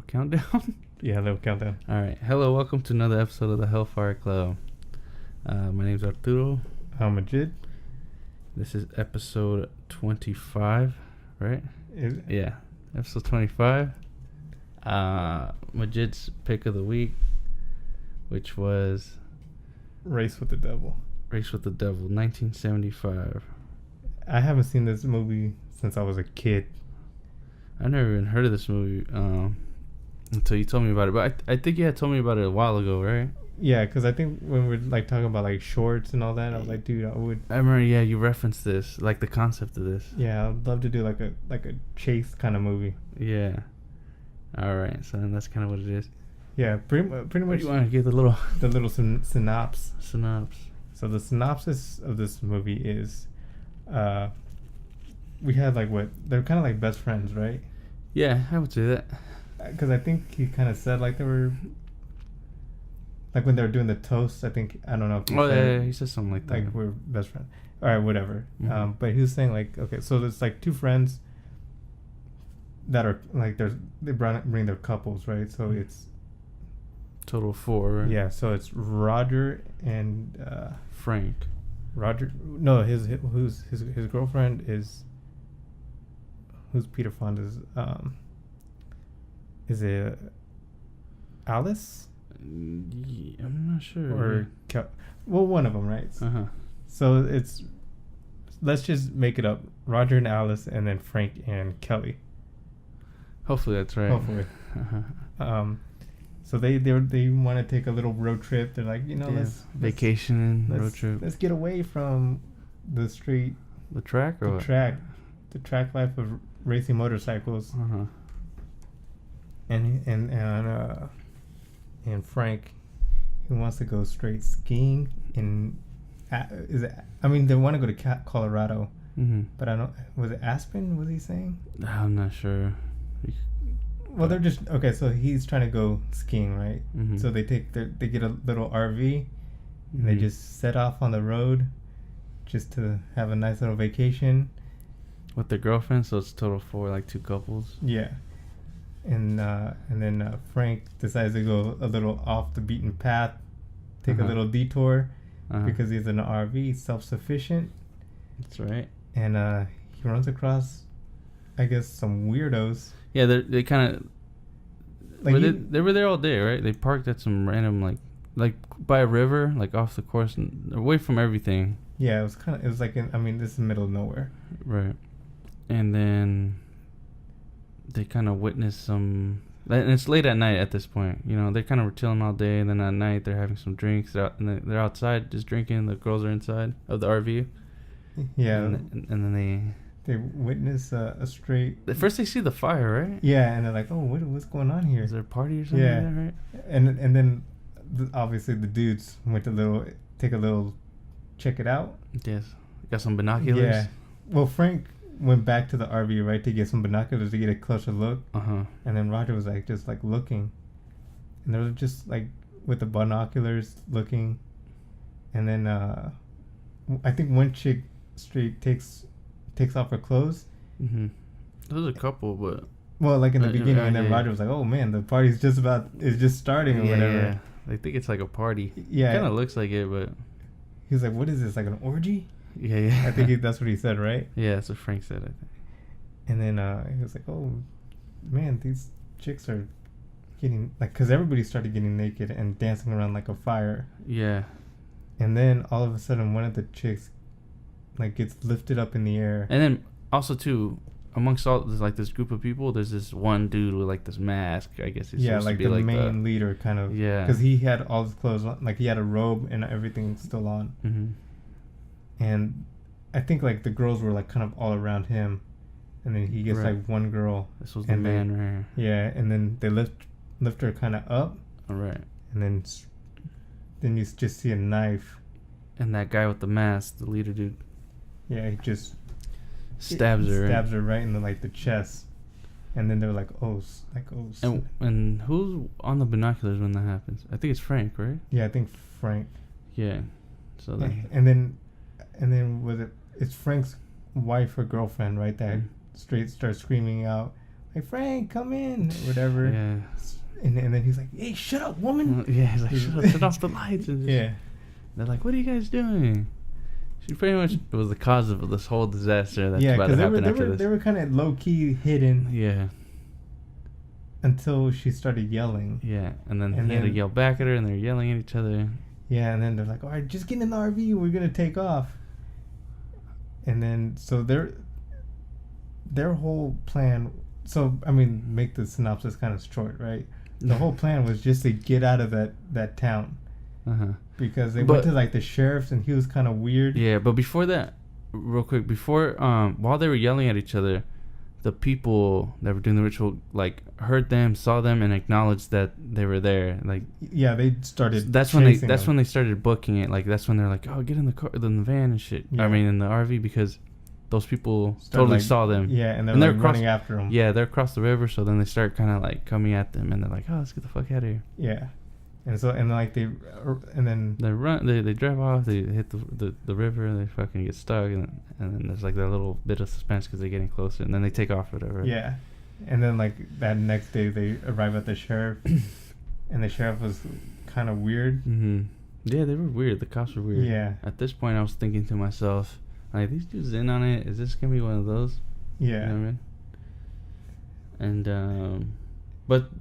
countdown? Yeah, little countdown. All right. Hello, welcome to another episode of the HellFire Club. My name's Arturo. I'm Majid. This is episode 25, right? Is it? Yeah, episode 25. Majid's pick of the week, which was Race with the Devil. Race with the Devil, 1975. I haven't seen this movie since I was a kid. I never even heard of this movie until you told me about it. But I think you had told me about it a while ago, right? Yeah, because I think when we're like talking about like shorts and all that, I was like, dude, I remember, yeah, you referenced this, like the concept of this. Yeah, I'd love to do like a chase kind of movie. Yeah. All right, so then that's kind of what it is. Yeah, pretty much. You want to give the little synopsis. synopsis? So the synopsis of this movie is, we had like they're kind of like best friends, right? Yeah, I would say that. Because I think he kind of said like they were, like when they were doing the toast. I think I don't know. If He said something like that. Like we're best friends. All right, whatever. Mm-hmm. But he was saying like, okay, so there's like two friends that are like they bring their couples, right? So it's total 4, right? Yeah, so it's Roger and Frank. Roger. No, his girlfriend is. Who's Peter Fonda's? Is it Alice? Yeah, I'm not sure. Or well, one of them, right? Uh-huh. So it's, let's just make it up. Roger and Alice, and then Frank and Kelly. Hopefully that's right. Hopefully. Uh-huh. So they want to take a little road trip. They're like, let's vacation, road trip. Let's get away from the street. The track or the track life of racing motorcycles. Uh-huh. And Frank, he wants to go straight skiing in. They want to go to Colorado. Mm-hmm. But I don't. Was it Aspen? Was he saying? I'm not sure. Well, they're just okay. So he's trying to go skiing, right? Mm-hmm. So they get a little RV, and mm-hmm. they just set off on the road, just to have a nice little vacation with their girlfriend. So it's total 4, like 2 couples. Yeah, and then Frank decides to go a little off the beaten path, take a little detour, because he's in an RV, self-sufficient. That's right. And he runs across, I guess, some weirdos. Yeah, they kind of like they were there all day, right? They parked at some random like by a river, like off the course and away from everything. Yeah, it was like this is the middle of nowhere. Right. And then they kind of witness some, and it's late at night at this point. They kind of were chilling all day, and then at night they're having some drinks. They're outside just drinking. The girls are inside of the RV. Yeah. And then they witness a straight. First they see the fire, right? Yeah, and they're like, "Oh, what's going on here? Is there a party or something?" Yeah, like that, right? And then obviously the dudes went to take a little check it out. Yes, got some binoculars. Yeah. Well, Frank went back to the RV, right, to get some binoculars to get a closer look. And then Roger was just looking, and they were just like with the binoculars looking, and then I think one chick straight takes off her clothes. Mm-hmm. There's a couple, but well, like in the beginning, and then Roger was like, "Oh man, the party's just starting," or whatever. Yeah, I think it's like a party. Yeah, kind of looks like it, but he was like, "What is this? Like an orgy?" Yeah. I think that's what he said, right? Yeah, that's what Frank said, I think. And then he was like, "Oh man, these chicks are getting because everybody started getting naked and dancing around like a fire." Yeah. And then all of a sudden, one of the chicks gets lifted up in the air. And then also too, amongst all this group of people, there's this one dude with this mask. I guess he's supposed to be the main leader kind of. Yeah. Because he had all his clothes on, he had a robe and everything still on. Mm-hmm. And I think the girls were kind of all around him, and then he gets one girl. This was the man right here. Yeah, and then they lift her kind of up. All right. And then you just see a knife. And that guy with the mask, the leader dude. Yeah, he just stabs her right in the chest, and then they're like, oh. And who's on the binoculars when that happens? I think it's Frank, right? Yeah, I think Frank. Yeah. So then. And then it's Frank's wife or girlfriend, right? That straight starts screaming out, "Hey Frank, come in," or whatever. Yeah. And then he's like, "Hey, shut up, woman!" Yeah, he's like, shut off the lights. And yeah. They're like, "What are you guys doing?" She pretty much was the cause of this whole disaster that's about to happen after this. They were kind of low key hidden. Yeah. Until she started yelling. Yeah, and then he had to yell back at her, and they're yelling at each other. Yeah, and then they're like, "All right, just get in the RV. We're gonna take off." And then so their whole plan. So I mean, make the synopsis kind of short, right? The whole plan was just to get out of that town. Because they went to like the sheriff's, and he was kind of weird. Yeah, but before that, real quick, while they were yelling at each other, the people that were doing the ritual like heard them, saw them, and acknowledged that they were there. Like, yeah, they started. That's when they started booking it. Like, that's when they're like, "Oh, get in the car, in the van and shit." Yeah. I mean, in the RV, because those people totally saw them. Yeah, and they're like running after them. Yeah, they're across the river, so then they start kind of like coming at them, and they're like, "Oh, let's get the fuck out of here." Yeah. And so, and like they run, they drive off, they hit the river, and they fucking get stuck, and then there's like that little bit of suspense because they're getting closer, and then they take off or whatever. Yeah, and then like that next day they arrive at the sheriff, and the sheriff was kind of weird. Yeah, they were weird. The cops were weird. Yeah. At this point, I was thinking to myself, like, these dudes in on it. Is this gonna be one of those? Yeah. You know what I mean? And but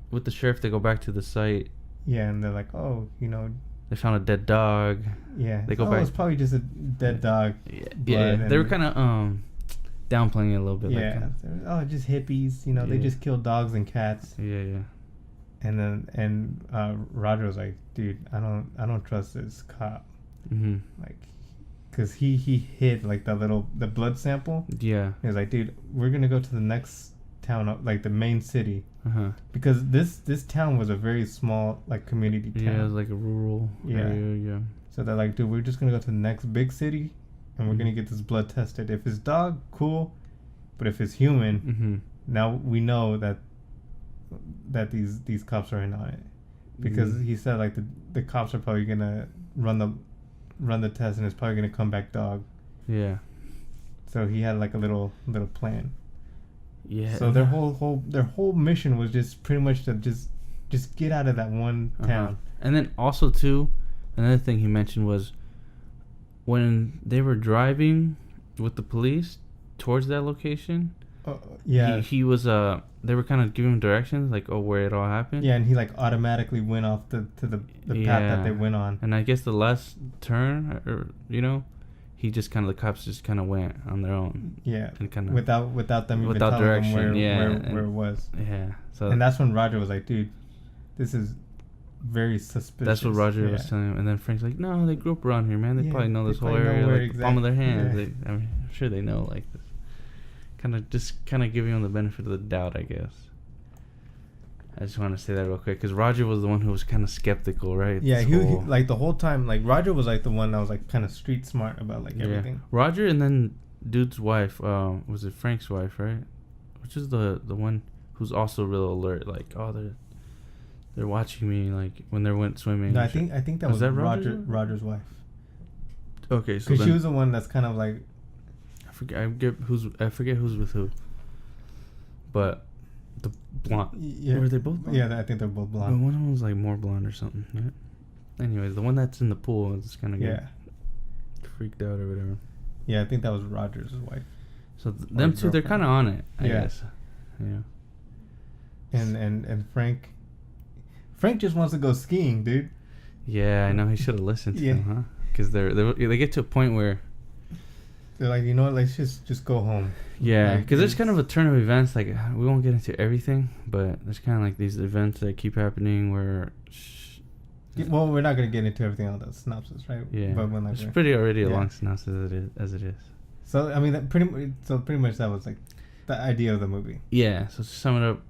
with the sheriff, they go back to the site. Yeah, and they're like, "Oh, you know, they found a dead dog." Yeah, they go back. It's probably just a dead dog. Yeah. They were kind of downplaying it a little bit. Yeah, like, just hippies. You know, they just kill dogs and cats. Yeah. And then Roger was like, "Dude, I don't trust this cop." Like, cause he hid like the blood sample. Yeah. He was like, "Dude, we're gonna go to the next town, like the main city." Because this town was a very small like community town. Yeah, it was like a rural area. Yeah. So they're like, "Dude, we're just gonna go to the next big city, and we're gonna get this blood tested. If it's dog, cool, but if it's human, now we know that these cops are in on it, because he said like the cops are probably gonna run the test, and it's probably gonna come back dog." Yeah. So he had like a little plan. Yeah. So their whole mission was just pretty much to just get out of that one town. And then also too, another thing he mentioned was when they were driving with the police towards that location. Yeah. He was they were kind of giving him directions like where it all happened. Yeah, and he like automatically went off the path that they went on. And I guess the last turn, or he just kind of, the cops just kind of went on their own. Yeah. And kind of without them even telling direction, them where it was. Yeah. So. And that's when Roger was like, "Dude, this is very suspicious." That's what Roger was telling him. And then Frank's like, "No, they grew up around here, man. They probably know this whole area like the palm of their hands. Yeah. I'm sure they know like this." Kind of giving him the benefit of the doubt, I guess. I just want to say that real quick because Roger was the one who was kind of skeptical, right? Yeah, he like the whole time. Like Roger was like the one that was like kind of street smart about like everything. Roger, and then dude's wife, was it Frank's wife, right? Which is the one who's also real alert, like, oh, they're watching me, like when they went swimming. No, I think that was Roger's wife. Okay, so because she was the one that's kind of like. I forget who's with who. But the blonde. Yeah. Were they both blonde? Yeah, I think they're both blonde. But one of them was like more blonde or something. Right? Anyways, the one that's in the pool is kind of freaked out or whatever. Yeah, I think that was Roger's wife. So them two, they're kind of on it, I guess. Yeah. And Frank just wants to go skiing, dude. Yeah, I know. He should have listened to him, huh? Because they get to a point where they're like, you know what? Let's just go home. Yeah, because there's kind of a turn of events. Like, we won't get into everything, but there's kind of like these events that keep happening where. Well, we're not gonna get into everything on the synopsis, right? Yeah, but when, like, it's pretty already a long synopsis as it is. So I mean, pretty much that was like the idea of the movie. Yeah. So to sum it up,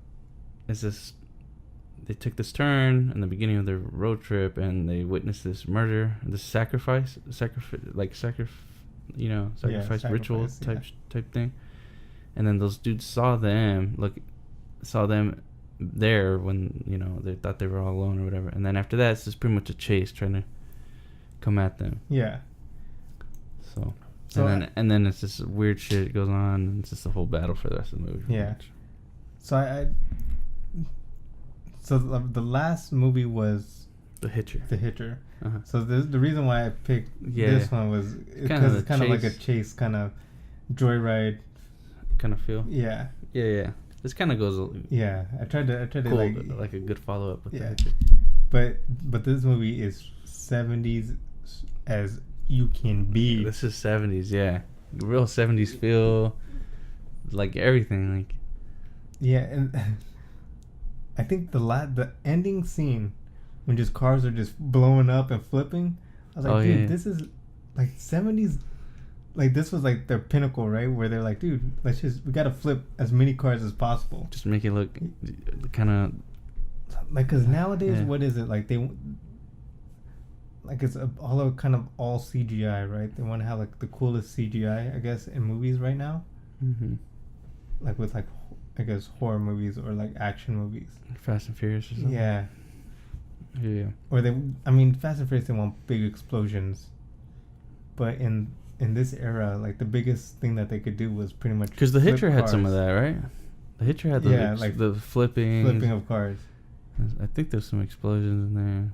it's this. They took this turn in the beginning of their road trip, and they witnessed this murder, this sacrifice ritual type thing, and then those dudes saw them there when they thought they were all alone or whatever, and then after that it's just pretty much a chase trying to come at them. Yeah. So and then it's just weird shit goes on, and it's just a whole battle for the rest of the movie. Yeah. So so the last movie was The Hitcher. The Hitcher. Uh-huh. So the reason why I picked this one was because it's kind of like a chase kind of joyride kind of feel. Yeah. Yeah. This kind of goes. Yeah, I tried to cool, like a good follow up with that. But this movie is 70s as you can be. This is 70s, yeah. Real 70s feel, like everything, like. Yeah, and I think the ending scene when just cars are just blowing up and flipping, I was like, dude, this is like 70s. Like, this was like their pinnacle, right? Where they're like, dude, we gotta flip as many cars as possible. Just make it look kind of. Like, because nowadays, what is it? Like, like, it's all CGI, right? They want to have, like, the coolest CGI, I guess, in movies right now. Mm-hmm. Like, with, like, I guess, horror movies or, like, action movies. Fast and Furious or something? Yeah. Yeah. Or Fast and Furious, they want big explosions. But in this era, like, the biggest thing that they could do was pretty much because The Hitcher had some of that, right? The Hitcher had the flipping of cars. I think there's some explosions in there.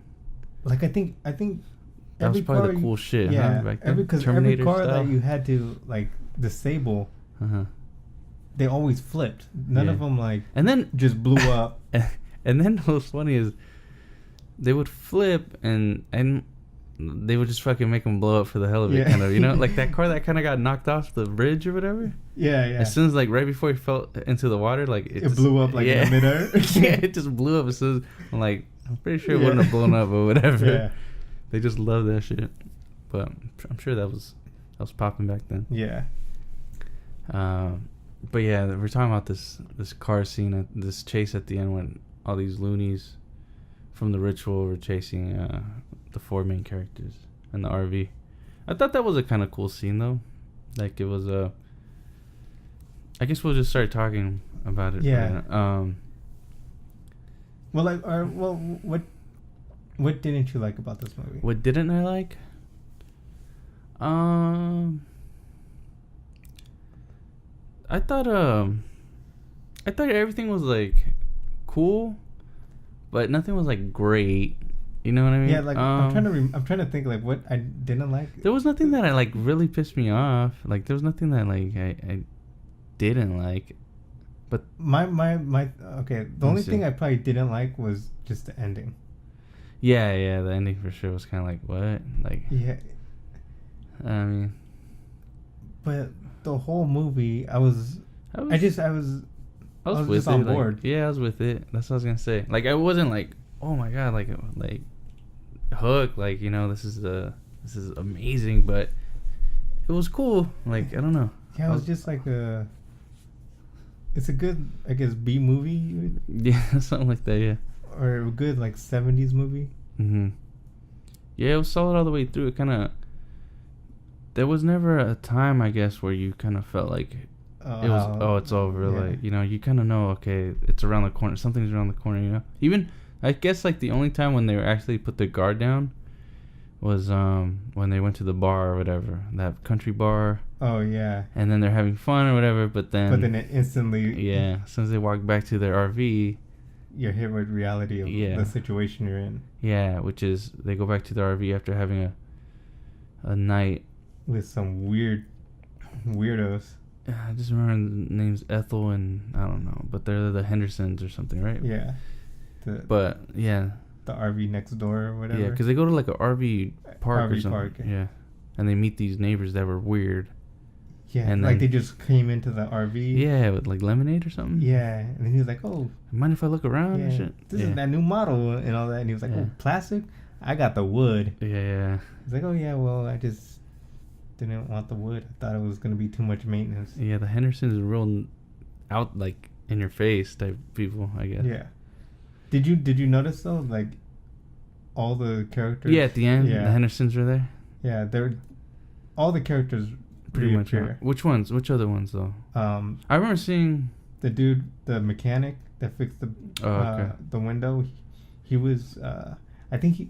Like, I think that was probably the cool shit, yeah, huh? Back then. Because every car that you had to, like, disable, they always flipped. None of them, like, and then just blew up. And then what's funny is they would flip and they would just fucking make them blow up for the hell of it, kind of, you know? Like that car that kind of got knocked off the bridge or whatever. Yeah. As soon as, like, right before he fell into the water, like... It blew up, like, in midair. Yeah, it just blew up as soon as... I'm like, I'm pretty sure it wouldn't have blown up or whatever. Yeah. They just love that shit. But I'm sure that was popping back then. Yeah. But yeah, we're talking about this car scene, this chase at the end when all these loonies from the ritual were chasing the four main characters in the RV. I thought that was a kind of cool scene though. Like, it was I guess we'll just start talking about it. Yeah. Well, what didn't you like about this movie? What didn't I like? I thought everything was, like, cool, but nothing was, like, great. You know what I mean? Yeah, like, I'm trying to think, like, what I didn't like. There was nothing that I, like, really pissed me off. Like, there was nothing that, like, I didn't like. But my okay, the only thing I probably didn't like was just the ending. Yeah, the ending for sure was kind of like, what? Like, yeah. I mean, but the whole movie, I was just on board. Like, yeah, I was with it. That's what I was gonna say. Like, I wasn't like, oh my god, like hooked. Like, you know, this is amazing, but it was cool. Like, I don't know. Yeah, it was just like it's a good, I guess, B movie. Yeah, something like that. Yeah. Or a good, like, 70s movie. Mhm. Yeah, it was solid all the way through. It kind of. There was never a time, I guess, where you kind of felt like it's over. Yeah. Like, you know, you kind of know, okay, it's around the corner. Something's around the corner, you know? Even, I guess, like, the only time when they actually put their guard down was when they went to the bar or whatever. That country bar. Oh, yeah. And then they're having fun or whatever, but then it instantly... Yeah, as soon as they walk back to their RV... You're hit with reality of the situation you're in. Yeah, which is, they go back to the RV after having a night... with some weirdos. I just remember the names Ethel and I don't know, but they're the Hendersons or something, right? Yeah. The RV next door or whatever. Yeah, because they go to like a RV park or something. Park, yeah. And they meet these neighbors that were weird. Yeah, and like they just came into the RV. Yeah, with like lemonade or something. Yeah, and then he was like, "Oh, mind if I look around?" and shit? This is that new model and all that. And he was like, "Oh, plastic? I got the wood." Yeah. He's like, "Oh yeah, well, I just didn't want the wood. I thought it was gonna be too much maintenance." Yeah, the Hendersons are real out, like, in your face type people, I guess. Yeah. Did you notice though, like, all the characters? Yeah, at the end, the Hendersons were there. Yeah, they're all the characters. Pretty much. Which ones? Which other ones though? I remember seeing the dude, the mechanic that fixed the window. He was, I think he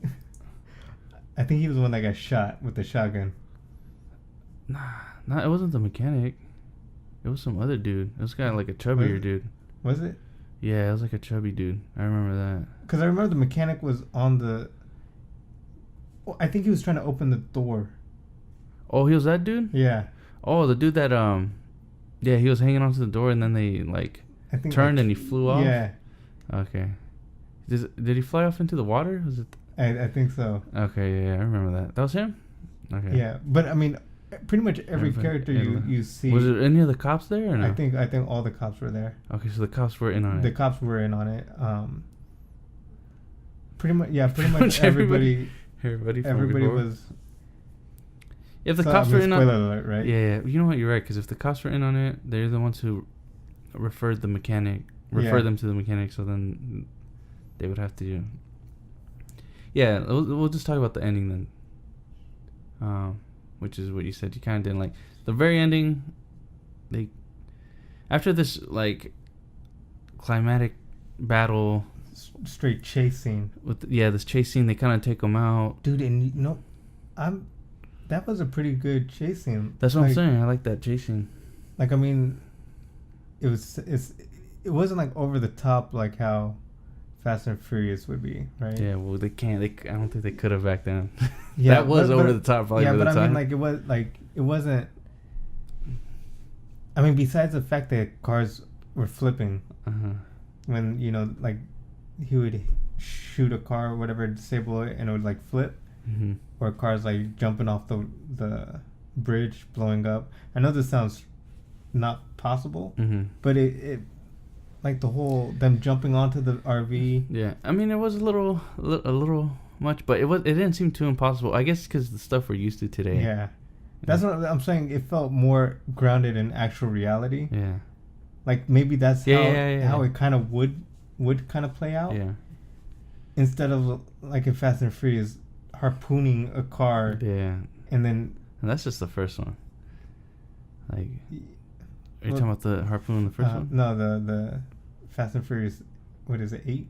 was the one that got shot with the shotgun. Nah, it wasn't the mechanic. It was some other dude. It was kind of like a chubbier dude. Was it? Yeah, it was like a chubby dude. I remember that. Because I remember the mechanic was on the. Well, I think he was trying to open the door. Oh, he was that dude? Yeah. Oh, the dude that yeah, he was hanging onto the door and then they like I think turned and he flew off. Yeah. Okay. Did he fly off into the water? Was it? I think so. Okay, yeah, I remember that. That was him. Okay. Yeah, but I mean, pretty much every character you see. Was it any of the cops there or no? I think all the cops were there. Okay, so the cops were in on it. The cops were in on it. Pretty much everybody. Everybody was. If the cops were in on it, spoiler alert, right? Yeah, you know what, you're right. Because if the cops were in on it, they're the ones who referred them to the mechanic. So then they would have to. Yeah, we'll just talk about the ending then. Which is what you said. You kind of didn't like the very ending. They after this like climatic battle, straight chase scene with this chase scene, they kind of take them out, dude. And that was a pretty good chase scene. That's what I'm saying. I like that chase scene. Like, I mean, it wasn't like over the top like how Fast and Furious would be, right? Yeah, well, they can't. I don't think they could have back then. Yeah, that was over the top. Probably yeah, for but the time. I mean, it wasn't. I mean, besides the fact that cars were flipping, when he would shoot a car or whatever, disable it, and it would like flip, or cars like jumping off the bridge, blowing up. I know this sounds not possible, but it like the whole them jumping onto the RV. Yeah, I mean, it was a little much, but it didn't seem too impossible. I guess because the stuff we're used to today. Yeah, that's what I'm saying. It felt more grounded in actual reality. Yeah, like maybe that's how it kind of would kind of play out. Yeah, instead of like in Fast and Furious harpooning a car. Yeah, and that's just the first one. Like, are you talking about the harpoon in the first one? No, the Fast and Furious. What is it, 8?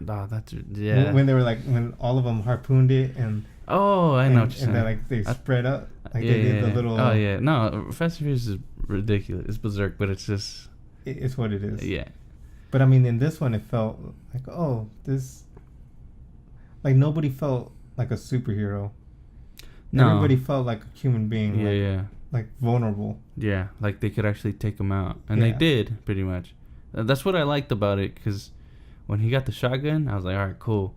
That's yeah. When they were like, when all of them harpooned it and. Oh, I know what you're saying. And then they spread up, like they did the little. Oh yeah, no, Fast and Furious is ridiculous. It's berserk, but it's just. It's what it is. Yeah. But I mean, in this one, it felt like, this. Like nobody felt like a superhero. No. Everybody felt like a human being. Yeah. Like vulnerable. Yeah, like they could actually take him out, and they did pretty much. That's what I liked about it, because when he got the shotgun, I was like, all right, cool.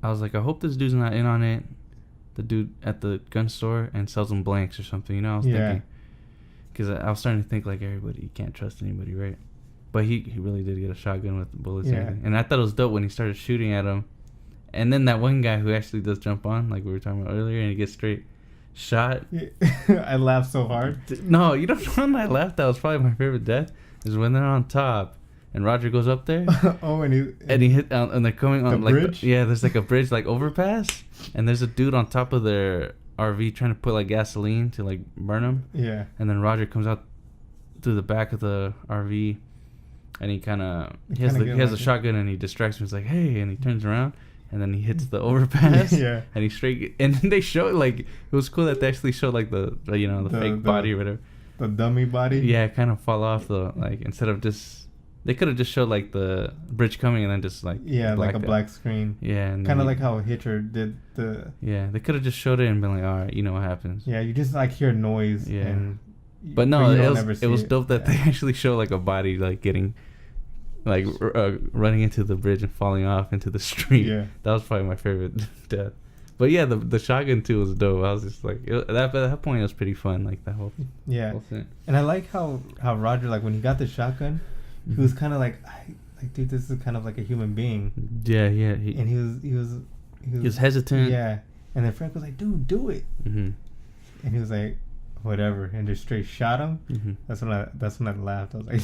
I was like, I hope this dude's not in on it. The dude at the gun store and sells them blanks or something, you know? I was thinking, because I was starting to think like everybody, you can't trust anybody, right? But he really did get a shotgun with bullets and everything. And I thought it was dope when he started shooting at him. And then that one guy who actually does jump on, like we were talking about earlier, and he gets straight shot. I laughed so hard. No, you don't know when I laughed? That was probably my favorite death. Is when they're on top and Roger goes up there. And he hit and they're coming on the bridge? There's like a bridge like overpass, and there's a dude on top of their RV trying to put like gasoline to like burn him. Yeah. And then Roger comes out through the back of the RV, and he has a shotgun and he distracts him. He's like, hey, and he turns around. And then he hits the overpass. Yeah. And he straight. And then they show like, it was cool that they actually showed like the fake body or whatever. The dummy body. Yeah, kind of fall off like instead of just, they could have just showed like the bridge coming and then just like like a black screen. Yeah, and kind of like how Hitcher did the. Yeah, they could have just showed it and been like, all right, you know what happens. Yeah, you just like hear noise. Yeah. But no, it was dope that they actually show like a body like getting. Like running into the bridge and falling off into the street. Yeah, that was probably my favorite death. But yeah, the shotgun too was dope. I was just like, at that point it was pretty fun, like that whole whole thing. And I like how Roger, like when he got the shotgun, he was kind of like dude, this is kind of like a human being. Yeah. And he was hesitant. Yeah, and then Frank was like, dude, do it. And he was like, whatever, and just straight shot him. That's when I laughed. I was like.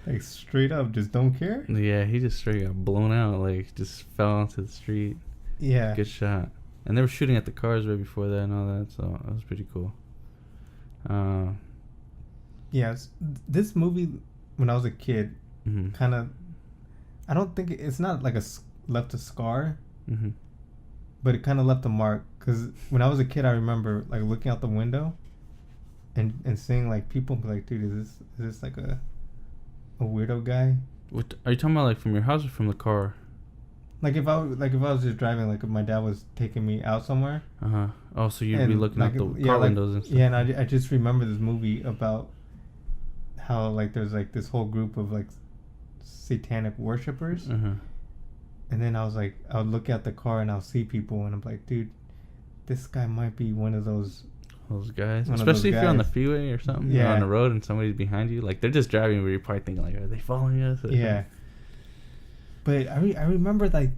Like straight up, just don't care. Yeah, he just straight got blown out. Like just fell onto the street. Yeah, good shot. And they were shooting at the cars right before that and all that, so that was pretty cool. Yes, this movie when I was a kid, kind of. I don't think it's not like left a scar, but it kind of left a mark. Because when I was a kid, I remember like looking out the window, and seeing like people be like, dude, is this like a weirdo guy What are you talking about? Like from your house or from the car? Like if I was just driving, like if my dad was taking me out somewhere. Oh, so you'd be looking like, out the car windows and stuff. Yeah, and I just remember this movie about how like there's like this whole group of like satanic worshippers. And then I was like, I would look at the car and I'll see people and I'm like, dude, this guy might be one of those guys. Especially if you're on the freeway or something. Yeah. You're on the road and somebody's behind you. Like, they're just driving, but you're probably thinking, like, are they following us? Yeah. But I remember, like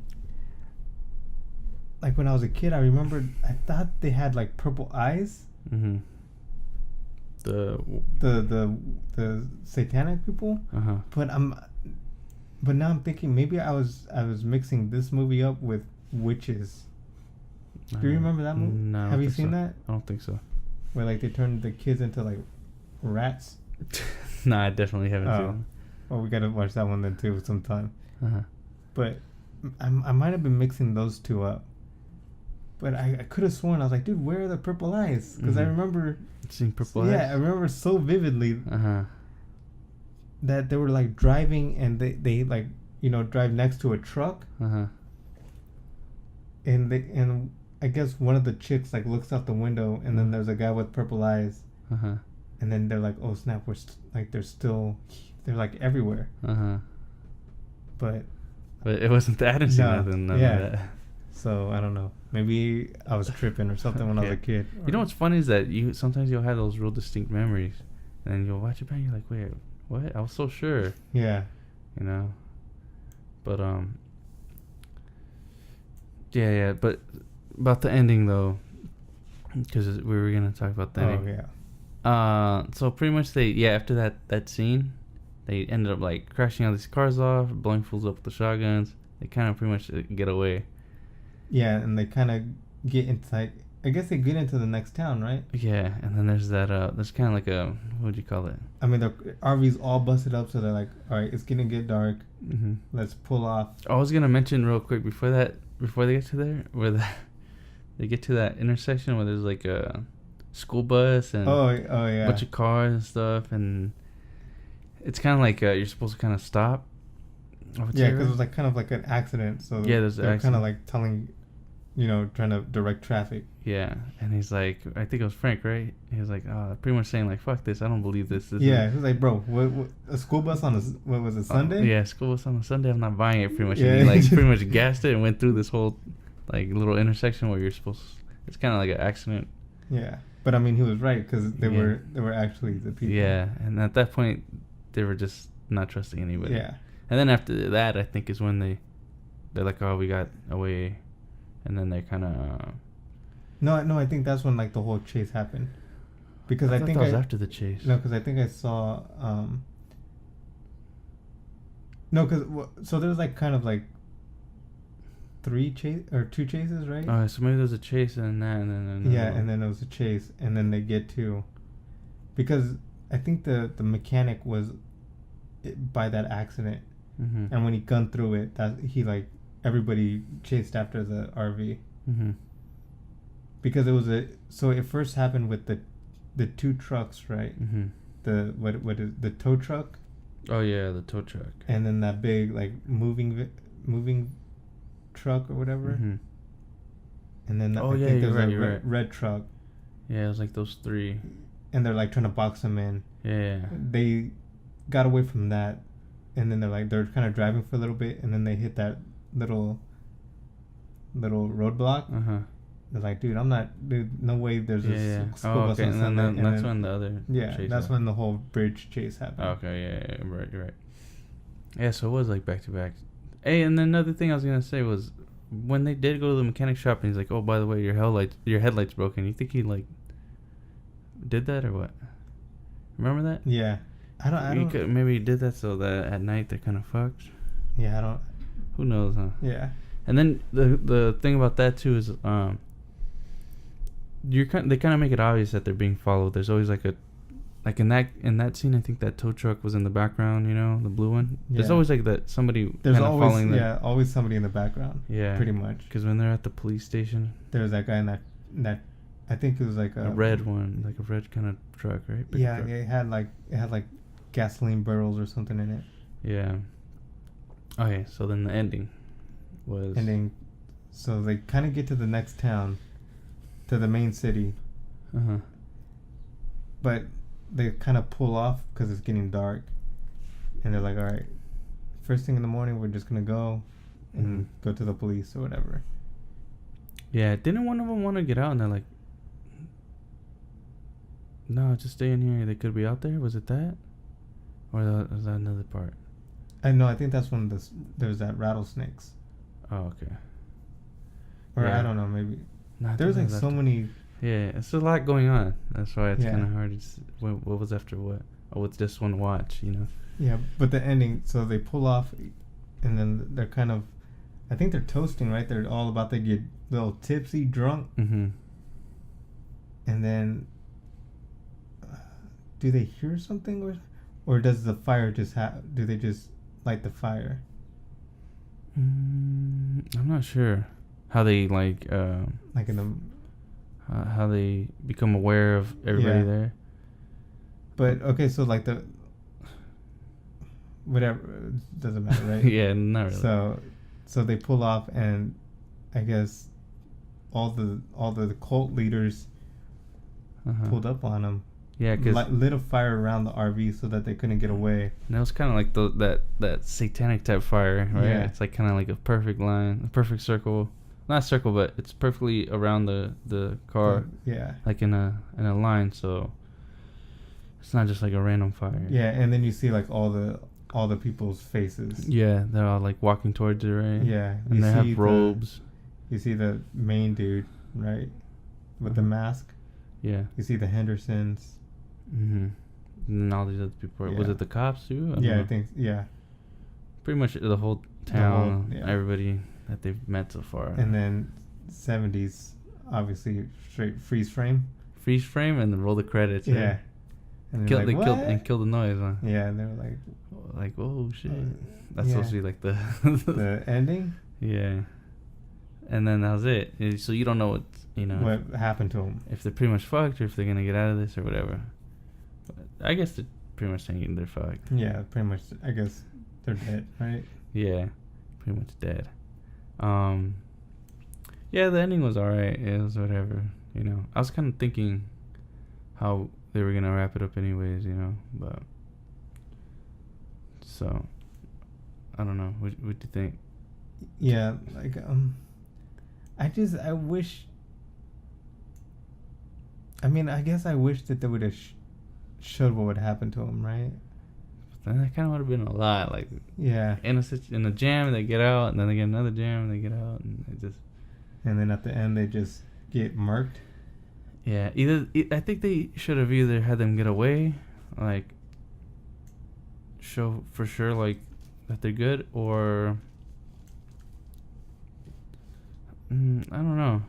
when I was a kid, I thought they had, like, purple eyes. The satanic people. But now I'm thinking maybe I was mixing this movie up with Witches. Do you remember that movie? No. Have you seen that? I don't think so. Where like they turned the kids into like rats? Nah, I definitely haven't seen that. Well, we gotta watch that one then too sometime. But I might have been mixing those two up. But I could have sworn, I was like, dude, where are the purple eyes? Because I remember seeing purple eyes. Yeah, I remember so vividly that they were like driving and they like, you know, drive next to a truck. And I guess one of the chicks like looks out the window and then there's a guy with purple eyes. And then they're like, oh snap, they're like everywhere. But it wasn't that. I didn't see nothing of that. So I don't know. Maybe I was tripping or something when I was a kid. You know what's funny is that sometimes you'll have those real distinct memories, and then you'll watch it back and you're like, wait, what? I was so sure. Yeah. You know. But yeah. But about the ending though, because we were gonna talk about the ending. Oh yeah. So pretty much after that scene, they ended up like crashing all these cars off, blowing fools up with the shotguns. They kind of pretty much get away. Yeah, and they kind of get into like, I guess they get into the next town, right? Yeah, and then there's that there's kind of like a, what do you call it? I mean, the RV's all busted up, so they're like, all right, it's gonna get dark. Let's pull off. I was gonna mention real quick before they get to there, where they get to that intersection where there's like a school bus and a bunch of cars and stuff, and it's kind of like you're supposed to kind of stop. Yeah, because it was like kind of like an accident. So yeah, they're kind of like telling, trying to direct traffic. Yeah, and he's like, I think it was Frank, right? He was like, pretty much saying like, fuck this, I don't believe this. Yeah, he was like, bro, what a school bus on what was it, Sunday? Yeah, school bus on a Sunday, I'm not buying it. Pretty much, and he like pretty much gassed it and went through this whole like little intersection where you're supposed. It's kind of like an accident. Yeah, but I mean, he was right because they were actually the people. Yeah, and at that point, they were just not trusting anybody. Yeah. And then after that, I think is when they're like, oh, we got away, and then they kind of. No, I think that's when like the whole chase happened, because I think that was after the chase. No, because I think I saw. No, because so there's like kind of like 2 chases, right? So maybe there's a chase and that, and then and then there was a chase, and then they get to, because I think the mechanic was by that accident. And when he gunned through it, that he like everybody chased after the RV. Because it first happened with the 2 trucks, right? The what is the tow truck? Oh yeah, the tow truck. And then that big like moving truck or whatever. And then I think there's a red truck. Yeah, it was like those 3. And they're like trying to box them in. Yeah. They got away from that. And then they're kind of driving for a little bit, and then they hit that little roadblock. They're like, dude, no way there's a school bus. And then that's when the other chase that's when the whole bridge chase happened. Okay, yeah, right, you're right. Yeah, so it was like back to back. Hey, and then another thing I was gonna say was when they did go to the mechanic shop, and he's like, oh, by the way, your headlight's broken. You think he like did that or what? Remember that? Yeah. I don't. Maybe he did that so that at night they're kind of fucked. Yeah, I don't. Who knows, huh? Yeah. And then the thing about that too is they kind of make it obvious that they're being followed. There's always like in that scene, I think that tow truck was in the background. You know, the blue one. Yeah. There's always like that somebody. There's always following them. Yeah, always somebody in the background. Yeah, pretty much. Because when they're at the police station, there's that guy in that. I think it was like a red one, like a red kind of truck, right? Big truck. It had like gasoline barrels or something in it. Yeah. Okay, so then the ending was... So they kind of get to the next town, to the main city. Uh-huh. But they kind of pull off because it's getting dark. And they're like, all right, first thing in the morning, we're just going to go and go to the police or whatever. Yeah, didn't one of them want to get out? And they're like, no, just stay in here. They could be out there. Was it that? Or was that another part? I think that's when there's that rattlesnakes. Oh, okay. Or yeah. I don't know, maybe. No, there's like so many... Yeah, it's a lot going on. That's why it's kind of hard. What was after what? Oh, it's just one watch, you know? Yeah, but the ending, so they pull off, and then they're kind of... I think they're toasting, right? They're all about to get a little tipsy, drunk. Mm-hmm. And then... do they hear something? Or does the fire just do they just light the fire? I'm not sure how they like in the how they become aware of everybody there. But okay, so like the whatever, it doesn't matter, right? Yeah, not really. So they pull off, and I guess all the cult leaders pulled up on them. Yeah, because lit a fire around the RV so that they couldn't get away. And it was kind of like that satanic type fire, right? Yeah. It's like kind of like a perfect line, a perfect circle. Not circle, but it's perfectly around the car. Yeah. Like in a line, so it's not just like a random fire. Yeah, and then you see like all the people's faces. Yeah, they're all like walking towards it, right? Yeah. And they have robes. You see the main dude, right? With the mask. Yeah. You see the Hendersons. Mm-hmm. And all these other people. Was it the cops too? I think. Yeah. Pretty much the whole town, everybody that they've met so far. And then 70s, obviously straight freeze frame. Freeze frame and then roll the credits. Yeah. Right? And they killed the noise, huh? Yeah, and they were like, oh shit. That's supposed to be like the the ending. Yeah. And then that was it. So you don't know what happened to them. If they're pretty much fucked, or if they're gonna get out of this, or whatever. But I guess they're pretty much saying they're fucked. Yeah, pretty much. I guess they're dead, right? Yeah, pretty much dead. Yeah, the ending was alright. It was whatever, you know. I was kind of thinking how they were gonna wrap it up, anyways, you know. But so I don't know. What do you think? Yeah, like I wish. I mean, I guess I wish that they would have showed what would happen to him, right? But then that kind of would have been a lot. Like, yeah, in a jam, they get out, and then they get another jam, and they get out, and they just. And then at the end, they just get murked. Yeah, I think they should have either had them get away, like, show for sure, like, that they're good, or I don't know.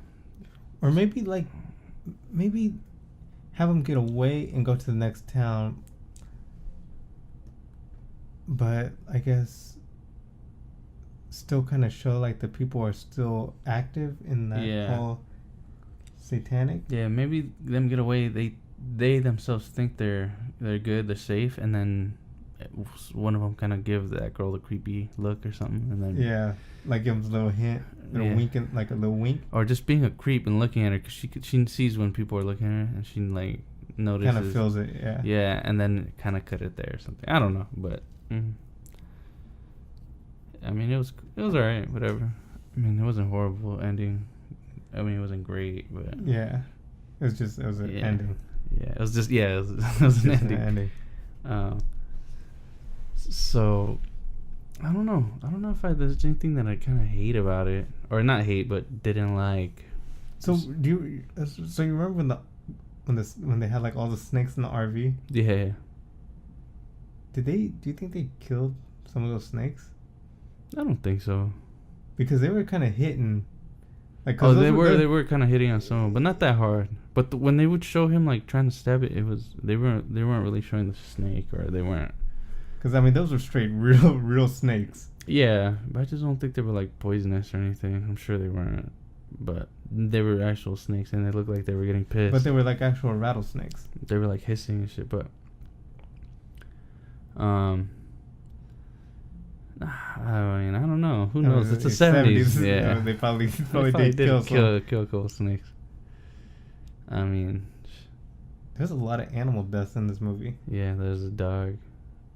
Or maybe have them get away and go to the next town. But I guess still kind of show like the people are still active in that whole satanic. Yeah, maybe them get away. They themselves think they're good, they're safe, and then one of them kind of gives that girl a creepy look or something, and then like give them a little hint, winking, like a little wink, or just being a creep and looking at her because she sees when people are looking at her, and she like notices, kind of feels it, and then kind of cut it there or something. I don't know, but I mean it was alright, whatever. I mean it wasn't horrible ending. I mean it wasn't great, but it was an ending. Yeah, it was just it was an ending. So I don't know if there's anything that I kind of hate about it, or not hate, but didn't like. So you remember when they had like all the snakes in the RV? Yeah. Do you think they killed some of those snakes? I don't think so. Because they were kind of hitting. Like, they were kind of hitting on some, but not that hard. But when they would show him like trying to stab it, they weren't really showing the snake, or they weren't. Because I mean, those were straight real snakes. Yeah, but I just don't think they were like poisonous or anything. I'm sure they weren't, but they were actual snakes, and they looked like they were getting pissed. But they were like actual rattlesnakes. They were like hissing and shit, but I mean, I don't know. Who knows? It's the 70s. Yeah. They probably did kill a couple of snakes. I mean, there's a lot of animal deaths in this movie. Yeah, there's a dog.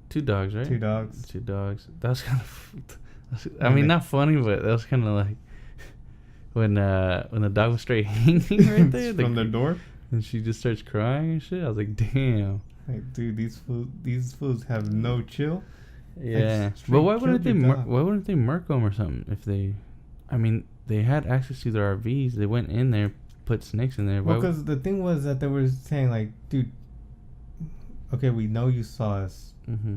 2 dogs, right? 2 dogs. 2 dogs. That was kind of... I mean, not funny, but that was kind of like... When the dog was straight hanging right there. From the door? And she just starts crying and shit. I was like, damn. Like, dude, these fools have no chill. Yeah. But why wouldn't they murk them or something if they... I mean, they had access to their RVs. They went in there, put snakes in there. Well, because the thing was that they were saying, like, dude, okay, we know you saw us. Mm-hmm.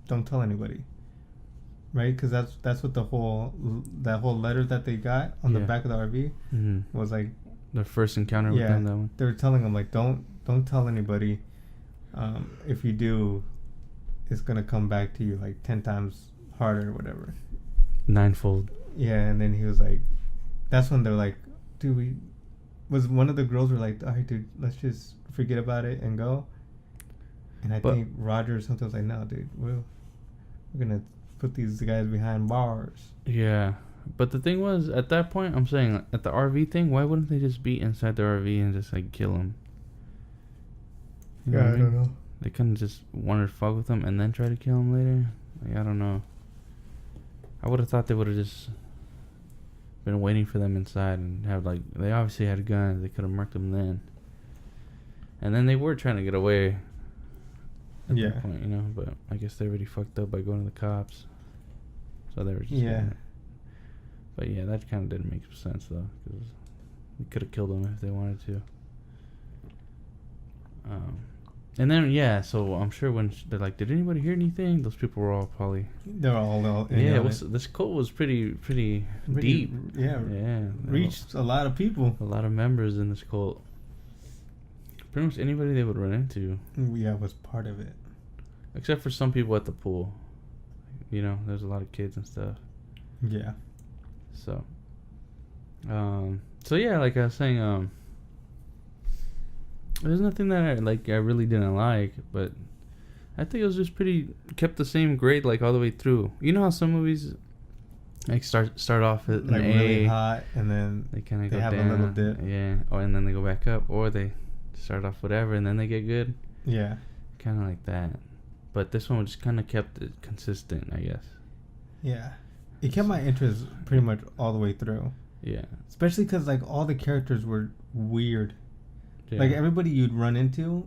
Don't tell anybody. Right? Because that's what that whole letter that they got on the back of the RV was like. Their first encounter with them, that one. They were telling them, like, don't tell anybody. If you do, it's going to come back to you, like, 10 times harder or whatever. 9-fold. Yeah, and then he was like, that's when they're like, dude, one of the girls were like, all right, dude, let's just forget about it and go. And I think Roger or something was like, no, dude, we're going to put these guys behind bars. Yeah. But the thing was, at that point, I'm saying, at the RV thing, why wouldn't they just be inside the RV and just, like, kill him? You know I don't know. They couldn't just wanted to fuck with him and then try to kill him later? Like, I don't know. I would have thought they would have just been waiting for them inside and have, like, they obviously had guns. They could have murked them then. And then they were trying to get away at that point, you know? But I guess they already fucked up by going to the cops. So they were just... Yeah. But yeah, that kind of didn't make sense, though. Because they could have killed them if they wanted to. And then, yeah, so I'm sure when they're like, did anybody hear anything? Those people were all probably... They're all yeah, this cult was pretty deep. Yeah. Yeah. Reached a lot of people. A lot of members in this cult. Pretty much anybody they would run into. Yeah, was part of it. Except for some people at the pool. You know, there's a lot of kids and stuff. Yeah. So yeah, like I was saying, there's nothing that I really didn't like, but I think it was just kept the same grade like all the way through. You know how some movies like start off at like an really A, hot, and then they kind of go have down, a little dip. Yeah, and then they go back up, or they start off whatever and then they get good. Yeah, kind of like that. But this one just kind of kept it consistent, I guess. Yeah. It kept my interest pretty much all the way through. Yeah. Especially because, like, all the characters were weird. Yeah. Like, everybody you'd run into,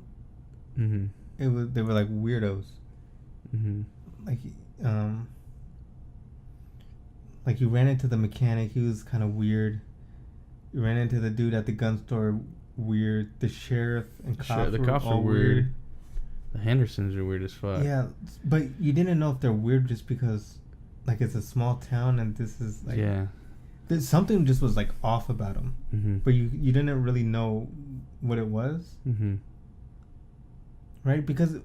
they were, like, weirdos. Like, you ran into the mechanic, he was kind of weird. You ran into the dude at the gun store, weird. The sheriff and cops the cops were all weird. The Hendersons are weird as fuck. Yeah, but you didn't know if they're weird just because... Like, it's a small town, and this is, like... Yeah. Something just was, like, off about them. But you didn't really know what it was. Right? Because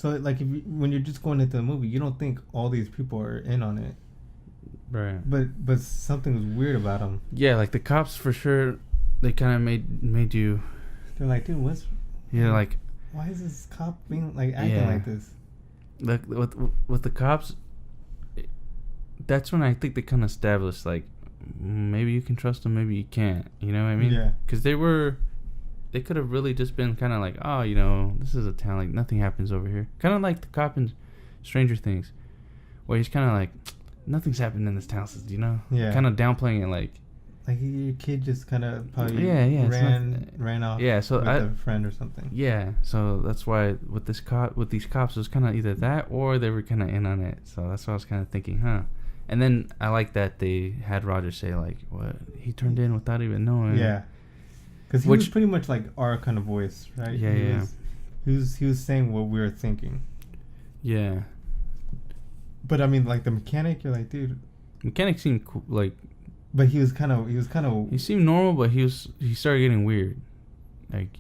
when you're just going into the movie, you don't think all these people are in on it. Right. But something was weird about them. Yeah, like, the cops, for sure, they kind of made you... They're like, dude, what's... Yeah, like... Why is this cop being, like, acting like this? Like with the cops, that's when I think they kind of established, like, maybe you can trust them, maybe you can't. You know what I mean? Yeah. Because they could have really just been kind of like, oh, you know, this is a town, like, nothing happens over here. Kind of like the cop in Stranger Things, where he's kind of like, nothing's happened in this town, you know? Yeah. Kind of downplaying it, like your kid just kind of probably ran off so with a friend or something. Yeah, so that's why with these cops, it was kind of either that or they were kind of in on it. So that's what I was kind of thinking, huh? And then I like that they had Roger say, like, what, he turned in without even knowing. Yeah, because he was pretty much like our kind of voice, right? Yeah, he was saying what we were thinking. Yeah. But I mean, like, the mechanic, you're like, dude. Mechanic seemed cool, like. But he seemed normal, but he started getting weird. Like,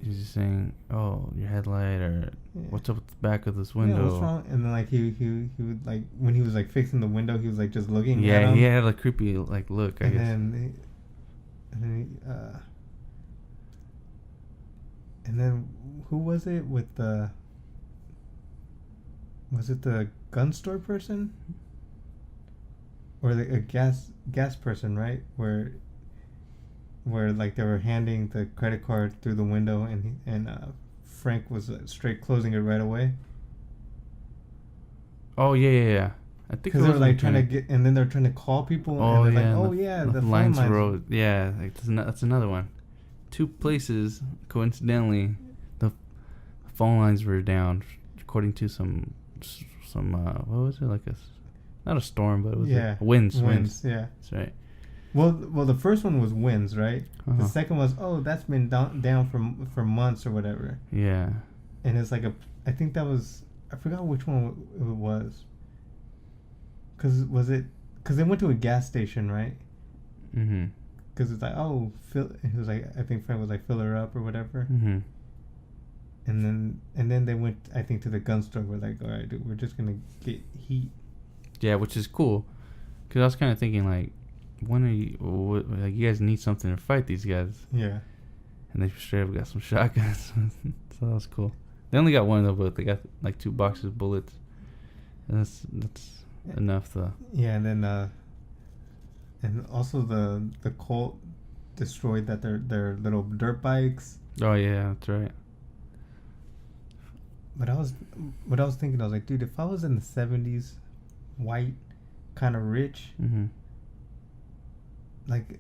he's just saying, "Oh, your headlight," or "What's up with the back of this window?" Yeah, what's wrong? And then, like, he would, like, when he was, like, fixing the window, he was, like, just looking. Yeah, at him. he had a creepy, like, look. I guess. And then who was it with the Was it the gun store person? Or a gas person, right? Where like they were handing the credit card through the window, and Frank was straight closing it right away. Oh yeah. I think because they were like trying to get, and then they're trying to call people. Oh, and they're yeah, like, oh yeah, the phone lines. Road. Yeah, like that's another one. Two places, coincidentally, the phone lines were down, according to some what was it, like not a storm, but it was winds. Yeah, that's right. Well, the first one was winds, right? Uh-huh. The second was, that's been down for months or whatever. Yeah. And it's like I think that was, I forgot which one it was. Because they went to a gas station, right? Mm-hmm. Because it's like, he was like, I think Frank was like, fill her up or whatever. Mm-hmm. And then they went, I think, to the gun store. We're like, all right, dude, we're just gonna get heat. Yeah, which is cool. Because I was kind of thinking, like, when are you, like, you guys need something to fight these guys. Yeah. And they straight up got some shotguns. So that was cool. They only got one though, but they got like 2 boxes of bullets. And that's enough though. Yeah, and then and also the Colt destroyed their little dirt bikes. Oh yeah, that's right. But I was thinking, I was like, dude, if I was in the 70s, white, kind of rich, like,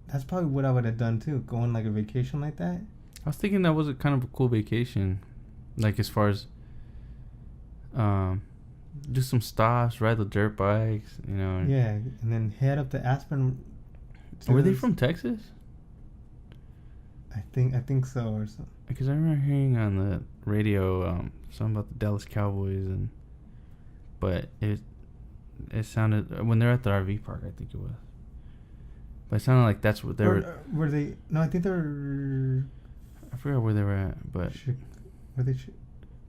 that's probably what I would have done too, go on like a vacation like that. I was thinking that was a kind of a cool vacation, like as far as do some stops, ride the dirt bikes, you know. Yeah, and then head up to Aspen. Were they from Texas? I think so, or something. Because I remember hearing on the radio something about the Dallas Cowboys, but it sounded, when they're at the RV park, I think it was. But it sounded like that's what they were. Were they? No, I think they were. I forgot where they were at, but. Were they?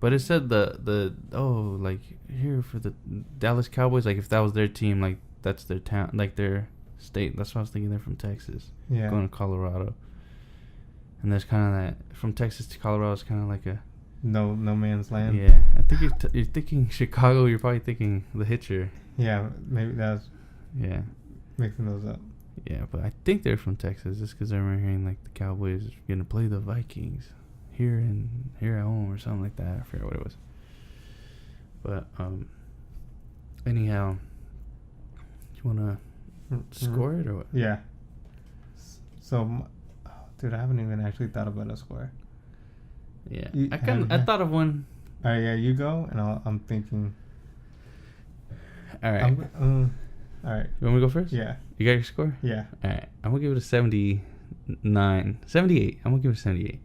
But it said like here for the Dallas Cowboys, like if that was their team, like that's their town, like their state. That's what I was thinking. They're from Texas. Yeah. Going to Colorado. And there's kind of that, from Texas to Colorado is kind of like a no man's land. Yeah, I think you're thinking Chicago. You're probably thinking The Hitcher. Yeah, maybe that's. Yeah. Mixing those up. Yeah, but I think they're from Texas, just because I remember hearing like the Cowboys are gonna play the Vikings here at home or something like that. I forget what it was. But anyhow, you wanna score it or what? Yeah. So, dude, I haven't even actually thought about a score. Yeah, I thought of one. All right, yeah, you go, and I'm thinking. All right. All right. You want me to go first? Yeah. You got your score? Yeah. All right. I'm gonna give it a 79. 78. I'm gonna give it a 78.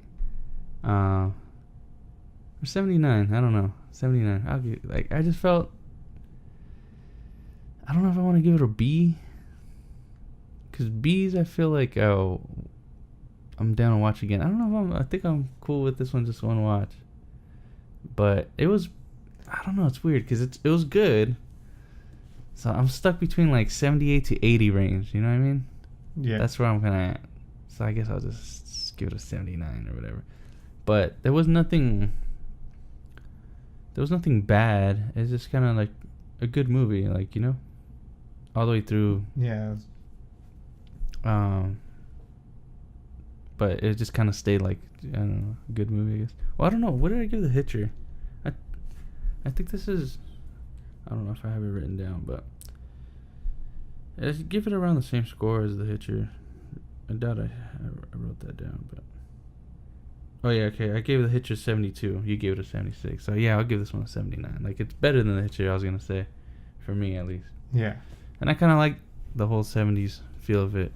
Or 79. I don't know. 79. I'll give, like, I just felt, I don't know if I want to give it a B. Because B's, I feel like, I'm down to watch again. I don't know if I think I'm cool with this one, just one watch. But it was, I don't know, it's weird because it was good. So I'm stuck between like 78 to 80 range, you know what I mean? Yeah. That's where I'm kind of at. So I guess I'll just give it a 79 or whatever. But there was nothing bad. It's just kind of like a good movie, like, you know? All the way through. Yeah. But it just kind of stayed like, I don't know, a good movie, I guess. Well, I don't know. What did I give The Hitcher? I think this is, I don't know if I have it written down, but I give it around the same score as The Hitcher. I doubt I wrote that down, but. Oh, yeah, okay. I gave The Hitcher 72. You gave it a 76. So, yeah, I'll give this one a 79. Like, it's better than The Hitcher, I was going to say. For me, at least. Yeah. And I kind of like the whole 70s feel of it.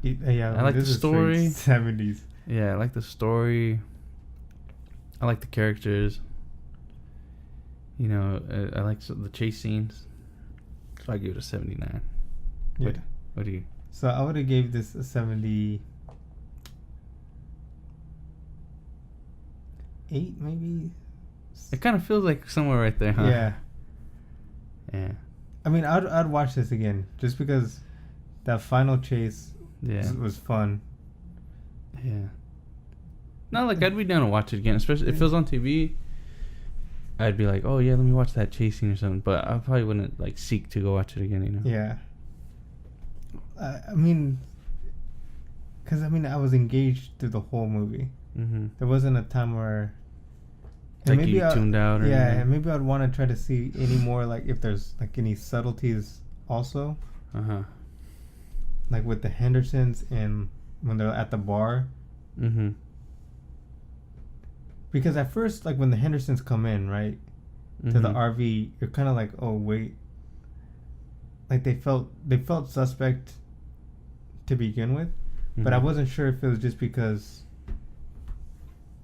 Yeah, I like the story. 70s. Yeah, I like the story. I like the characters. You know, I like the chase scenes. So I give it a 79. Yeah. What do you? So I would have gave this a 78, maybe. It kind of feels like somewhere right there, huh? Yeah. Yeah. I mean, I'd watch this again just because that final chase was fun. Yeah. Not like I'd be down to watch it again, especially if it was on TV. I'd be like, oh yeah, let me watch that chase scene or something. But I probably wouldn't like seek to go watch it again, you know. Yeah. I mean, because I was engaged through the whole movie. Mm-hmm. There wasn't a time where like maybe you tuned out. Or yeah, anything. And maybe I'd want to try to see any more, like if there's like any subtleties also. Like with the Hendersons and when they're at the bar. Mm-hmm. Because at first, like when the Hendersons come in, right, to the RV, you're kind of like, oh wait, like they felt suspect to begin with, but I wasn't sure if it was just because,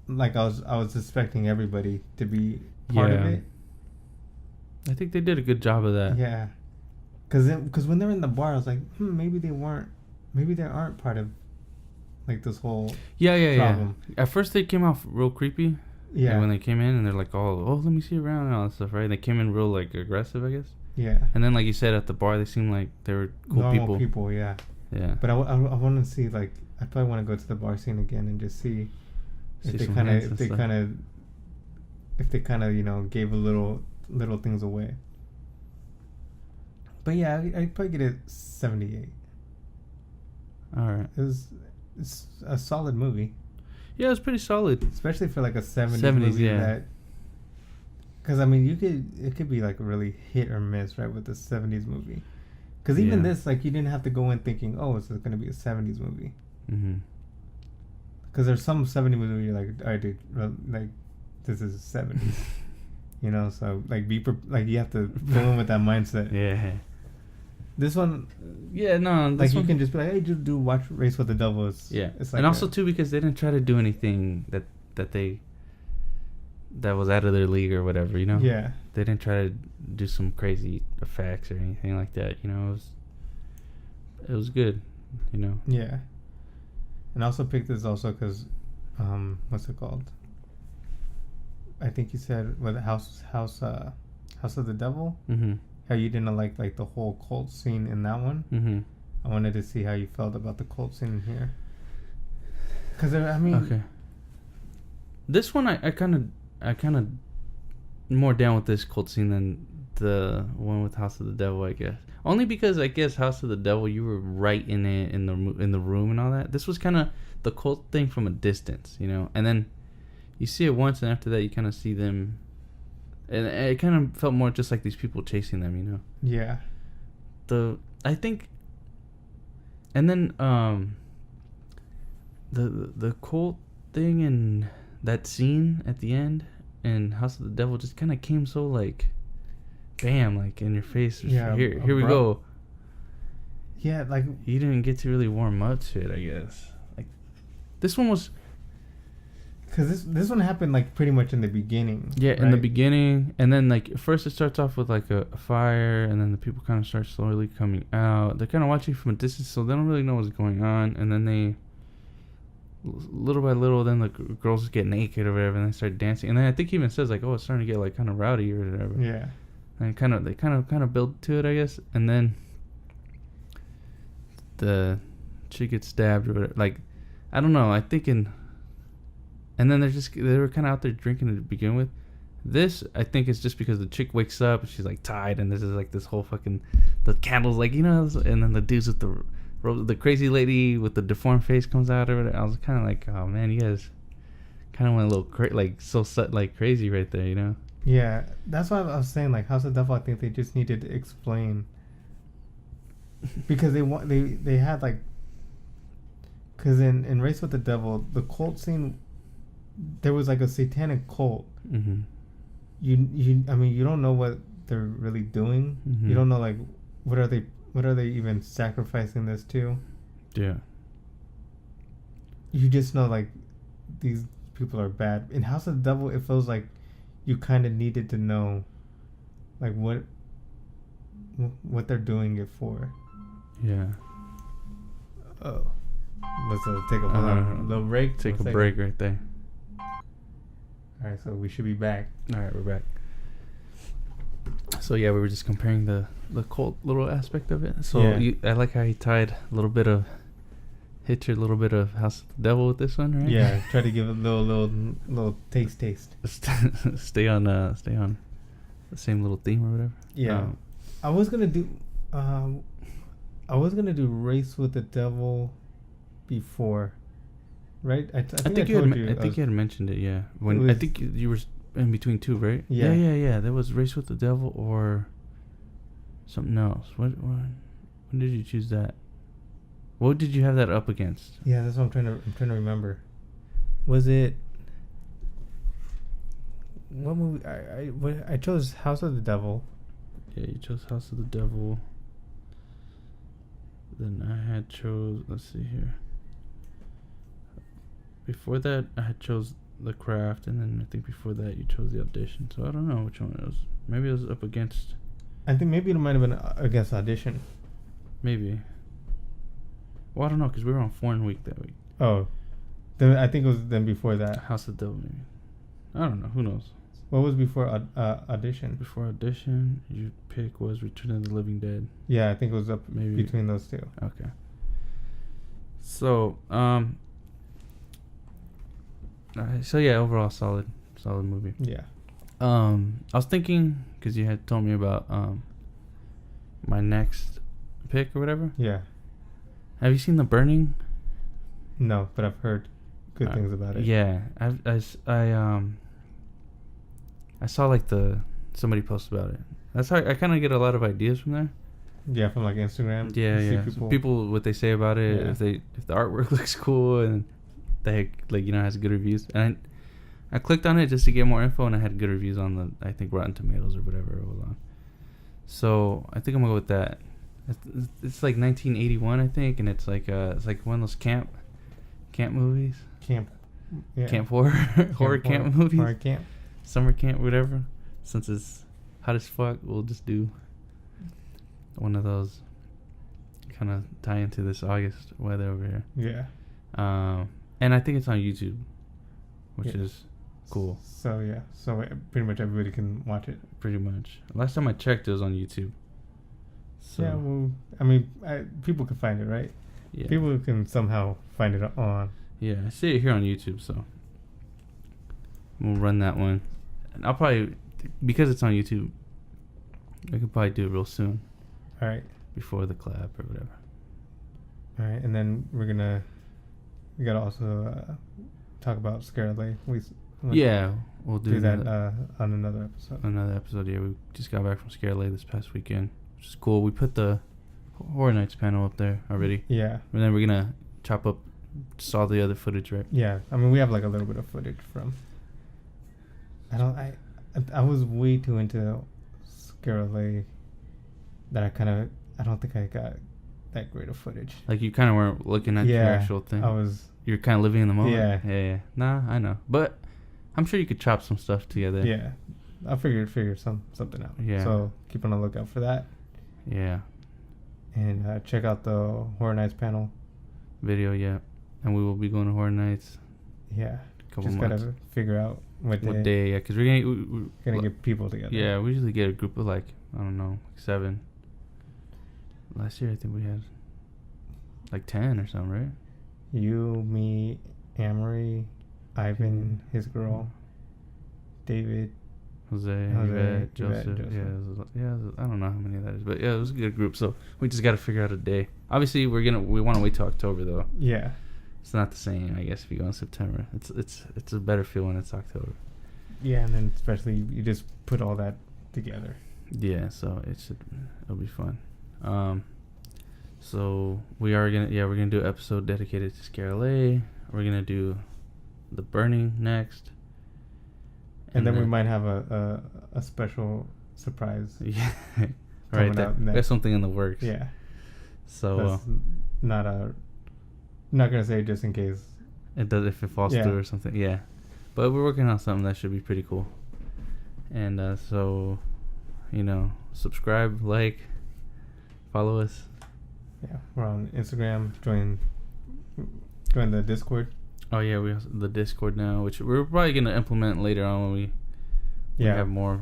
like I was suspecting everybody to be part of it. I think they did a good job of that. Yeah, because when they're in the bar, I was like, maybe they aren't part of like this whole problem. Yeah. At first they came off real creepy. Yeah. Like when they came in and they're like, oh, let me see around and all that stuff, right? They came in real like aggressive, I guess. Yeah. And then like you said at the bar, they seemed like they were cool normal people. Yeah. Yeah. But I want to see, like, I probably want to go to the bar scene again and just see if they kind of you know gave a little things away. But yeah, I'd probably get it 78. All right. It's a solid movie. Yeah, it was pretty solid, especially for like a 70s movie. Yeah. Because I mean, it could be like really hit or miss, right, with the 70s movie. Because even this, like, you didn't have to go in thinking, oh, this is going to be a 70s movie. Mm-hmm. Because there's some 70s movies you're like, all right, dude, like, this is 70s. You know, so like you have to go in with that mindset. Yeah. This one, like you can just be like, hey, just watch Race with the Devil. It's like, and also too because they didn't try to do anything that was out of their league or whatever, you know. Yeah. They didn't try to do some crazy effects or anything like that, you know. It was good, you know. Yeah. And I also picked this also because, what's it called? I think you said House of the Devil. Mm-hmm. How you didn't like the whole cult scene in that one. Mm-hmm. I wanted to see how you felt about the cult scene in here. Because I mean, okay. This one I kind of more down with this cult scene than the one with House of the Devil, I guess. Only because I guess House of the Devil, you were right in it in the room and all that. This was kind of the cult thing from a distance, you know. And then you see it once, and after that, you kind of see them. And it kind of felt more just like these people chasing them, you know? Yeah. I think... And then, the cult thing and that scene at the end in House of the Devil just kind of came so, like, bam, like, in your face. Yeah. Here we go. Yeah, like... You didn't get to really warm up to it, I guess. Like, this one was... Because this one happened, like, pretty much in the beginning. Yeah, right? In the beginning. And then, like, first it starts off with, like, a fire. And then the people kind of start slowly coming out. They're kind of watching from a distance, so they don't really know what's going on. And then they, little by little, then the girls get naked or whatever. And they start dancing. And then I think he even says, like, oh, it's starting to get, like, kind of rowdy or whatever. Yeah. And they kind of build to it, I guess. And then the chick gets stabbed or whatever. Like, I don't know. I think and then they were kind of out there drinking to begin with. This, I think, is just because the chick wakes up and she's like tied, and this is like this whole fucking the candles, like, you know, and then the dudes with the crazy lady with the deformed face comes out or whatever. I was kind of like, oh man, you guys kind of went a little crazy right there, you know? Yeah, that's why I was saying, like, House of the Devil. I think they just needed to explain because they had like, because in Race with the Devil, the cult scene. There was like a satanic cult. Mm-hmm. You don't know what they're really doing. Mm-hmm. You don't know, like, what are they even sacrificing this to? Yeah. You just know, like, these people are bad. In House of the Devil, it feels like you kind of needed to know, like, what they're doing it for. Yeah. Oh. Let's take a little break. Take a break right there. All right, so we should be back. All right, we're back. So yeah, we were just comparing the cult little aspect of it. So yeah. I like how he tied a little bit of hit your little bit of House of the Devil with this one, right? Yeah, try to give it a little taste. Stay on the same little theme or whatever. Yeah, I was gonna do Race with the Devil before, right? I think you had mentioned it. Yeah, when I think you were in between two, right? Yeah. There was Race with the Devil or something else. When did you choose that? What did you have that up against? Yeah, that's what I'm trying to remember. Was it what movie? I chose House of the Devil. Yeah, you chose House of the Devil. Then I had chose. Let's see here. Before that, I had chose The Craft, and then I think before that you chose The Audition. So I don't know which one it was. Maybe it was up against. I think maybe it might have been against Audition. Maybe. Well, I don't know because we were on Foreign Week that week. Oh, then I think it was then before that. House of the Devil, maybe. I don't know. Who knows? What was before Audition? Before Audition, your pick was Return of the Living Dead. Yeah, I think it was up maybe between those two. Okay. So, so yeah, overall solid movie. Yeah. I was thinking because you had told me about my next pick or whatever. Yeah. Have you seen The Burning? No, but I've heard good things about it. Yeah, I saw like somebody post about it. That's how I kind of get a lot of ideas from there. Yeah, from like Instagram. Yeah. People what they say about it. Yeah. If the artwork looks cool and they has good reviews. And I clicked on it just to get more info, and I had good reviews on I think Rotten Tomatoes or whatever it was on. So I think I'm gonna go with that. It's like 1981, I think, and it's like one of those camp movies. Camp horror camp movies. Horror camp. Summer camp, whatever. Since it's hot as fuck, we'll just do one of those. Kind of tie into this August weather over here. Yeah. And I think it's on YouTube, which is cool. So yeah, pretty much everybody can watch it. Pretty much. Last time I checked, it was on YouTube. So yeah, well, I mean, people can find it, right? Yeah. People can somehow find it on. Yeah, I see it here on YouTube, so we'll run that one. And I'll probably, because it's on YouTube, I could probably do it real soon. All right. Before the collab or whatever. All right, and then we gotta also talk about Scare LA. We'll do that on another episode. Yeah, we just got back from Scare LA this past weekend, which is cool. We put the Horror Nights panel up there already. Yeah. And then we're gonna chop up just all the other footage, right? Yeah. I mean, we have like a little bit of footage from. I was way too into Scare LA that I don't think I got that great of footage. Like you kind of weren't looking at your actual thing. You're kind of living in the moment. Yeah. Nah, I know, but I'm sure you could chop some stuff together. Yeah, I'll figure something out. Yeah. So keep on the lookout for that. Yeah. And check out the Horror Nights panel video. Yeah, and we will be going to Horror Nights. Yeah. Just gotta figure out what day. Yeah, because we're gonna get people together. Yeah, we usually get a group of like 7. Last year I think we had like 10 or something, right? You, me, Amory, Ivan, his girl, David, Jose, Yvette, Joseph. Yeah, I don't know how many that is, but yeah, it was a good group. So we just got to figure out a day. Obviously, we want to wait till October though. Yeah, it's not the same, I guess, if you go in September. It's a better feel when it's October. Yeah, and then especially you just put all that together. Yeah, so it'll be fun. So we're gonna do an episode dedicated to Scare LA. We're gonna do The Burning next, and then we might have a special surprise. Yeah, right. There's something in the works. Yeah. So not gonna say just in case it does, if it falls through or something. Yeah, but we're working on something that should be pretty cool. And so, subscribe, like, follow us. Yeah, we're on Instagram. Join the Discord. Oh yeah, we have the Discord now, which we're probably gonna implement later on when we have more.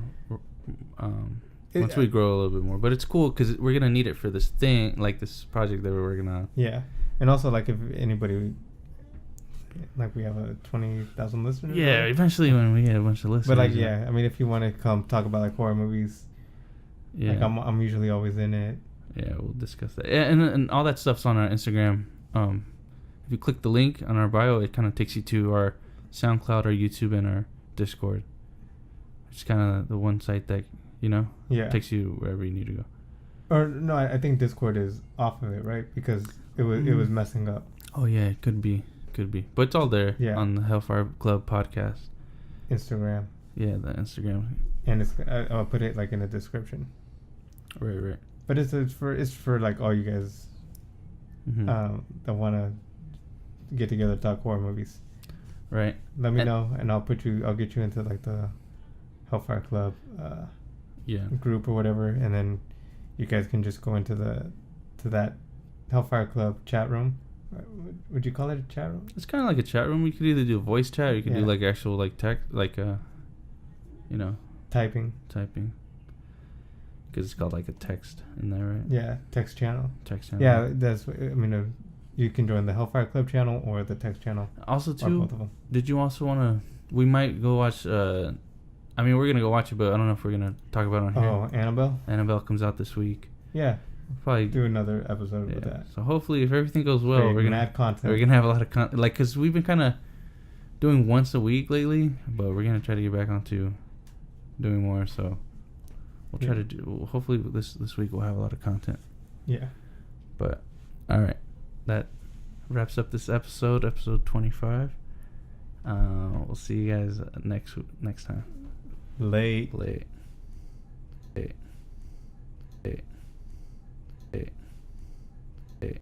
Once we grow a little bit more, but it's cool because we're gonna need it for this thing, like this project that we're working on. Yeah, And also, like, if anybody, like, we have 20,000 listeners. Yeah, right? eventually when we get a bunch of listeners. But, like, yeah, I mean, if you want to come talk about, like, horror movies, yeah, like, I'm usually always in it. Yeah, we'll discuss that. Yeah, and all that stuff's on our Instagram. If you click the link on our bio, it kind of takes you to our SoundCloud, our YouTube, and our Discord. It's kind of the one site that, takes you wherever you need to go. Or no, I think Discord is off of it, right? Because it was messing up. Oh yeah, it could be, but it's all there on the HellFire Club podcast. Instagram. Yeah, the Instagram. And I'll put it like in the description. Right. But it's for like all you guys that want to get together to talk horror movies. Right. Let me know, and I'll get you into like the HellFire Club group or whatever, and then you guys can just go into that HellFire Club chat room. Would you call it a chat room? It's kind of like a chat room. You could either do a voice chat, or you could do like actual like text, like typing. Because it's called like a text in there, right? Yeah, text channel. Yeah, you can join the HellFire Club channel or the text channel. Also, too, both of them. Did you also want to? We might go watch. We're gonna go watch it, but I don't know if we're gonna talk about it on here. Oh, Annabelle. Annabelle comes out this week. Yeah. We'll probably do another episode with that. So hopefully, if everything goes well, we're gonna add content. We're gonna have a lot of content, like, because we've been kind of doing once a week lately, but we're gonna try to get back onto doing more. So we'll try to do. Hopefully, this week we'll have a lot of content. Yeah. But all right, that wraps up this episode 25. We'll see you guys next time. Late.